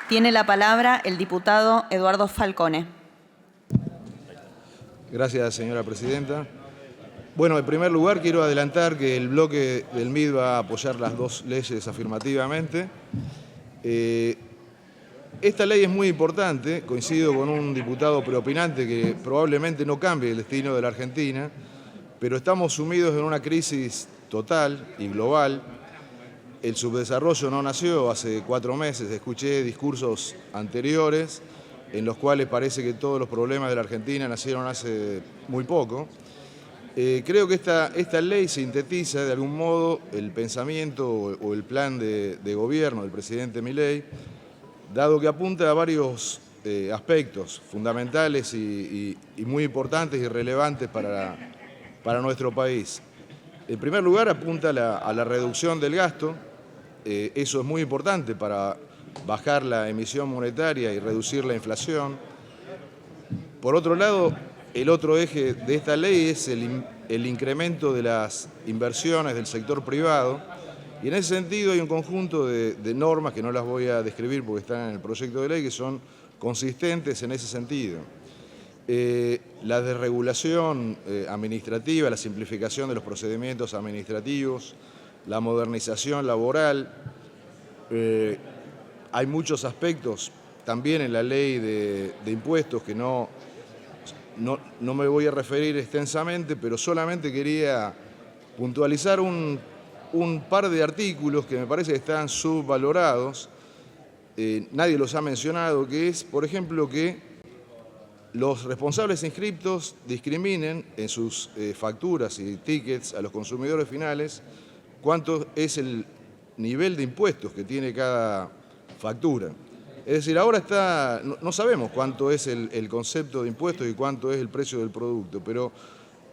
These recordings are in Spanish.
Tiene la palabra el diputado Eduardo Falcone. Gracias, señora presidenta. Bueno, en primer lugar quiero adelantar que el bloque del MID va a apoyar las dos leyes afirmativamente. Esta ley es muy importante, coincido con un diputado preopinante que probablemente no cambie el destino de la Argentina, pero estamos sumidos en una crisis total y global. El subdesarrollo no nació hace 4 meses, escuché discursos anteriores en los cuales parece que todos los problemas de la Argentina nacieron hace muy poco. Creo que esta ley sintetiza de algún modo el pensamiento o el plan de gobierno del presidente Milei, dado que apunta a varios aspectos fundamentales y muy importantes y relevantes para nuestro país. En primer lugar, apunta a la reducción del gasto. Eso es muy importante para bajar la emisión monetaria y reducir la inflación. Por otro lado, el otro eje de esta ley es el incremento de las inversiones del sector privado. Y en ese sentido hay un conjunto de normas que no las voy a describir porque están en el proyecto de ley, que son consistentes en ese sentido. La desregulación administrativa, la simplificación de los procedimientos administrativos, la modernización laboral. Hay muchos aspectos también en la ley de impuestos que no me voy a referir extensamente, pero solamente quería puntualizar un par de artículos que me parece que están subvalorados. Nadie los ha mencionado, que es, por ejemplo, que los responsables inscriptos discriminen en sus facturas y tickets a los consumidores finales cuánto es el nivel de impuestos que tiene cada factura. Es decir, ahora no sabemos cuánto es el concepto de impuestos y cuánto es el precio del producto, pero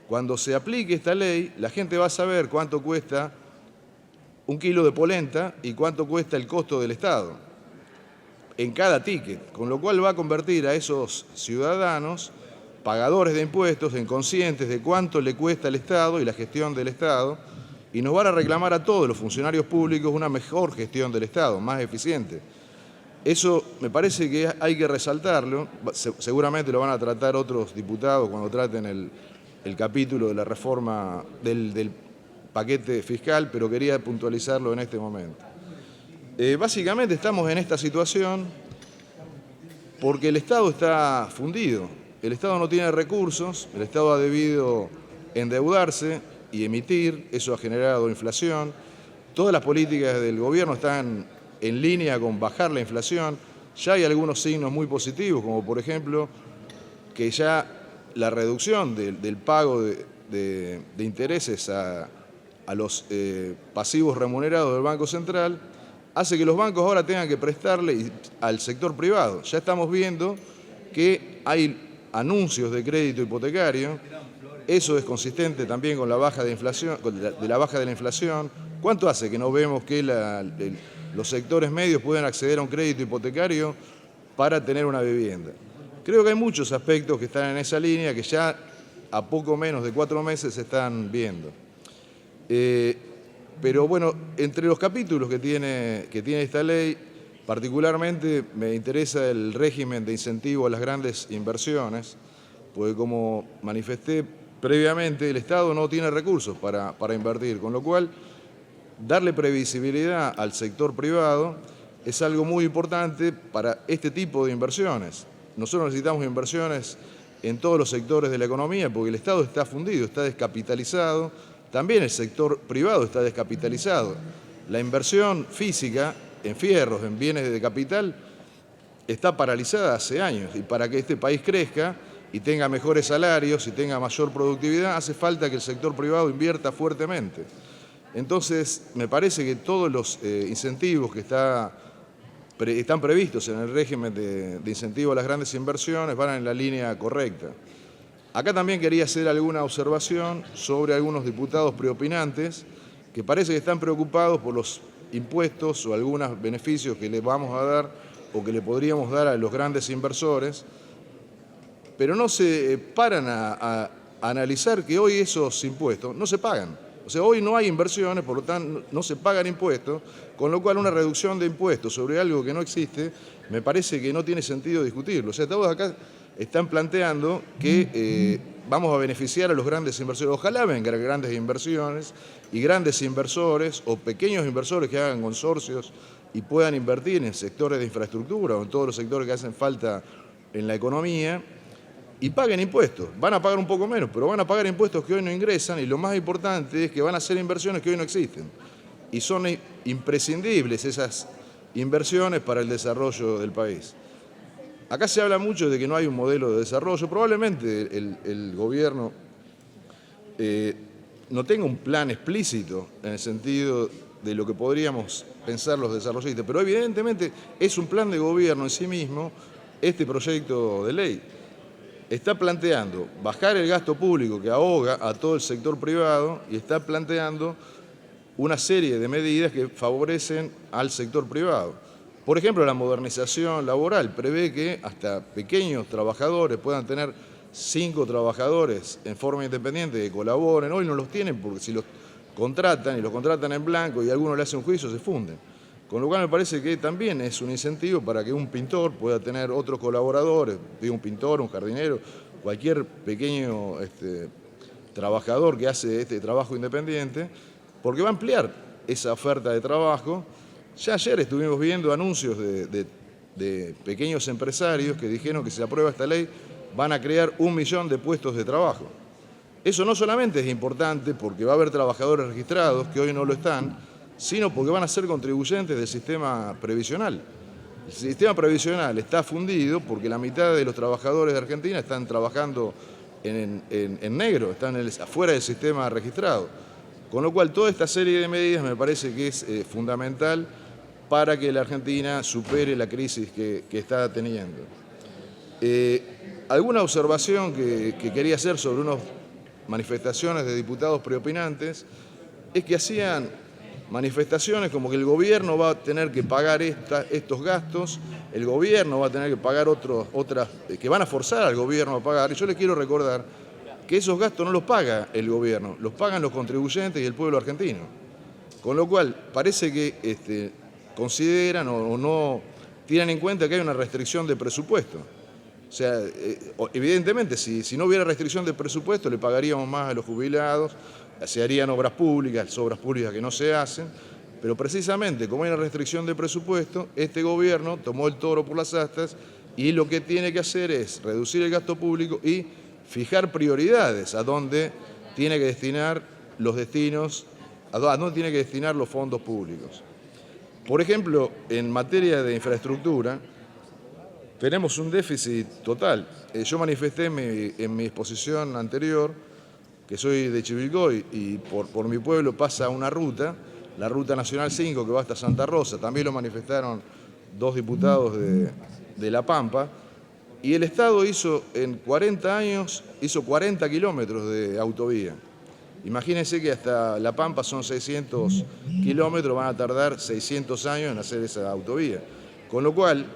cuando se aplique esta ley, la gente va a saber cuánto cuesta 1 kilo de polenta y cuánto cuesta el costo del Estado en cada ticket, con lo cual va a convertir a esos ciudadanos, pagadores de impuestos, en conscientes de cuánto le cuesta al Estado y la gestión del Estado, y nos van a reclamar a todos los funcionarios públicos una mejor gestión del Estado, más eficiente. Eso me parece que hay que resaltarlo. Seguramente lo van a tratar otros diputados cuando traten el capítulo de la reforma del paquete fiscal, pero quería puntualizarlo en este momento. Básicamente estamos en esta situación porque el Estado está fundido. El Estado no tiene recursos, el Estado ha debido endeudarse y emitir, eso ha generado inflación. Todas las políticas del gobierno están en línea con bajar la inflación. Ya hay algunos signos muy positivos, como por ejemplo que ya la reducción del pago de intereses a los pasivos remunerados del Banco Central hace que los bancos ahora tengan que prestarle al sector privado. Ya estamos viendo que hay anuncios de crédito hipotecario. Eso es consistente también con la baja de inflación, la baja de la inflación. ¿Cuánto hace que no vemos que los sectores medios pueden acceder a un crédito hipotecario para tener una vivienda? Creo que hay muchos aspectos que están en esa línea que ya a poco menos de 4 meses se están viendo. Pero bueno, entre los capítulos que tiene esta ley, particularmente me interesa el régimen de incentivo a las grandes inversiones, porque como manifesté previamente, el Estado no tiene recursos para invertir, con lo cual darle previsibilidad al sector privado es algo muy importante para este tipo de inversiones. Nosotros necesitamos inversiones en todos los sectores de la economía porque el Estado está fundido, está descapitalizado. También el sector privado está descapitalizado. La inversión física en fierros, en bienes de capital, está paralizada hace años. Y para que este país crezca y tenga mejores salarios y tenga mayor productividad, hace falta que el sector privado invierta fuertemente. Entonces, me parece que todos los incentivos que están previstos en el régimen de incentivo a las grandes inversiones van en la línea correcta. Acá también quería hacer alguna observación sobre algunos diputados preopinantes que parece que están preocupados por los impuestos o algunos beneficios que les vamos a dar o que le podríamos dar a los grandes inversores, pero no se paran a analizar que hoy esos impuestos no se pagan. O sea, hoy no hay inversiones, por lo tanto no se pagan impuestos, con lo cual una reducción de impuestos sobre algo que no existe, me parece que no tiene sentido discutirlo. O sea, todos acá están planteando que vamos a beneficiar a los grandes inversores. Ojalá vengan grandes inversiones y grandes inversores o pequeños inversores que hagan consorcios y puedan invertir en sectores de infraestructura o en todos los sectores que hacen falta en la economía y paguen impuestos. Van a pagar un poco menos, pero van a pagar impuestos que hoy no ingresan y lo más importante es que van a hacer inversiones que hoy no existen. Y son imprescindibles esas inversiones para el desarrollo del país. Acá se habla mucho de que no hay un modelo de desarrollo. Probablemente el gobierno no tenga un plan explícito en el sentido de lo que podríamos pensar los desarrollistas, pero evidentemente es un plan de gobierno en sí mismo este proyecto de ley. Está planteando bajar el gasto público que ahoga a todo el sector privado y está planteando una serie de medidas que favorecen al sector privado. Por ejemplo, la modernización laboral prevé que hasta pequeños trabajadores puedan tener 5 trabajadores en forma independiente que colaboren. Hoy no los tienen porque si los contratan y los contratan en blanco y alguno le hace un juicio, se funden. Con lo cual me parece que también es un incentivo para que un pintor pueda tener otros colaboradores, un pintor, un jardinero, cualquier pequeño trabajador que hace este trabajo independiente, porque va a ampliar esa oferta de trabajo. Ya ayer estuvimos viendo anuncios de pequeños empresarios que dijeron que si se aprueba esta ley van a crear 1 millón de puestos de trabajo. Eso no solamente es importante porque va a haber trabajadores registrados que hoy no lo están, sino porque van a ser contribuyentes del sistema previsional. El sistema previsional está fundido porque la mitad de los trabajadores de Argentina están trabajando en negro, están afuera del sistema registrado. Con lo cual, toda esta serie de medidas me parece que es fundamental para que la Argentina supere la crisis que está teniendo. Alguna observación que quería hacer sobre unas manifestaciones de diputados preopinantes es que hacían manifestaciones como que el gobierno va a tener que pagar estos gastos, el gobierno va a tener que pagar otras, que van a forzar al gobierno a pagar. Y yo les quiero recordar que esos gastos no los paga el gobierno, los pagan los contribuyentes y el pueblo argentino. Con lo cual, parece que consideran o no tienen en cuenta que hay una restricción de presupuesto. O sea, evidentemente, si no hubiera restricción de presupuesto, le pagaríamos más a los jubilados, se harían obras públicas que no se hacen, pero precisamente como hay una restricción de presupuesto, este gobierno tomó el toro por las astas y lo que tiene que hacer es reducir el gasto público y fijar prioridades a dónde tiene que destinar los fondos públicos. Por ejemplo, en materia de infraestructura, tenemos un déficit total. Yo manifesté en mi exposición anterior que soy de Chivilcoy y por mi pueblo pasa una ruta, la Ruta Nacional 5 que va hasta Santa Rosa, también lo manifestaron 2 diputados de La Pampa, y el Estado en 40 años hizo 40 kilómetros de autovía. Imagínense que hasta La Pampa son 600 kilómetros, van a tardar 600 años en hacer esa autovía. Con lo cual,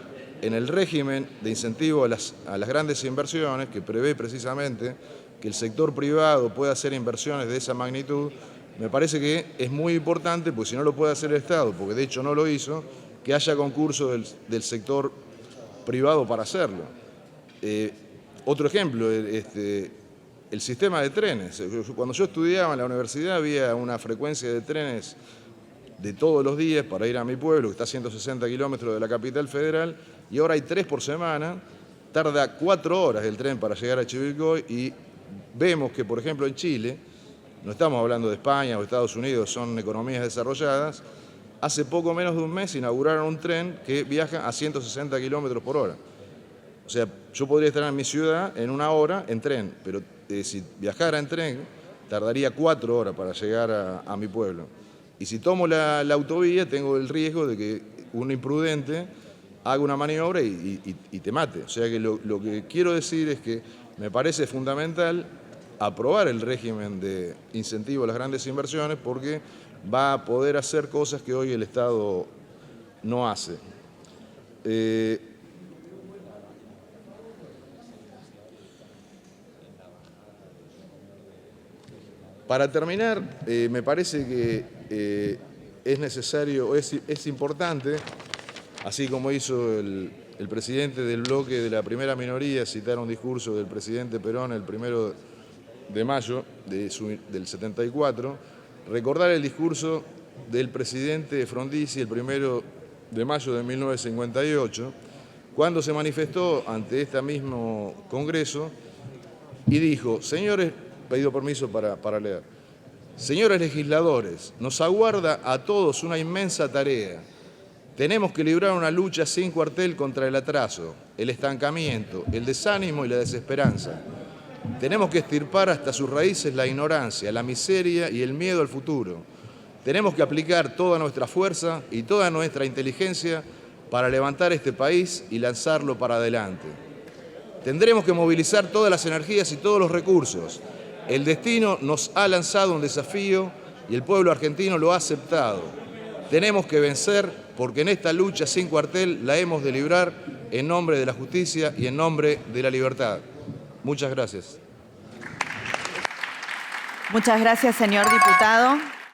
en el régimen de incentivo a las grandes inversiones, que prevé precisamente que el sector privado pueda hacer inversiones de esa magnitud, me parece que es muy importante, pues si no lo puede hacer el Estado, porque de hecho no lo hizo, que haya concurso del sector privado para hacerlo. Otro ejemplo, el sistema de trenes. Cuando yo estudiaba en la universidad había una frecuencia de trenes de todos los días para ir a mi pueblo, que está a 160 kilómetros de la capital federal, y ahora hay 3 por semana, tarda 4 horas el tren para llegar a Chivilcoy y vemos que, por ejemplo, en Chile, no estamos hablando de España o Estados Unidos, son economías desarrolladas, hace poco menos de un mes inauguraron un tren que viaja a 160 kilómetros por hora. O sea, yo podría estar en mi ciudad en 1 hora en tren, pero si viajara en tren, tardaría 4 horas para llegar a mi pueblo. Y si tomo la autovía, tengo el riesgo de que un imprudente haga una maniobra y te mate. O sea que lo que quiero decir es que me parece fundamental aprobar el régimen de incentivo a las grandes inversiones porque va a poder hacer cosas que hoy el Estado no hace. Para terminar, me parece que es necesario, es importante, así como hizo el presidente del bloque de la primera minoría, citar un discurso del presidente Perón el 1 de mayo del 74, recordar el discurso del presidente Frondizi el 1 de mayo de 1958, cuando se manifestó ante este mismo Congreso y dijo: señores, pedido permiso para leer, señores legisladores, nos aguarda a todos una inmensa tarea. Tenemos que librar una lucha sin cuartel contra el atraso, el estancamiento, el desánimo y la desesperanza. Tenemos que extirpar hasta sus raíces la ignorancia, la miseria y el miedo al futuro. Tenemos que aplicar toda nuestra fuerza y toda nuestra inteligencia para levantar este país y lanzarlo para adelante. Tendremos que movilizar todas las energías y todos los recursos. El destino nos ha lanzado un desafío y el pueblo argentino lo ha aceptado. Tenemos que vencer porque en esta lucha sin cuartel la hemos de librar en nombre de la justicia y en nombre de la libertad. Muchas gracias. Muchas gracias, señor diputado.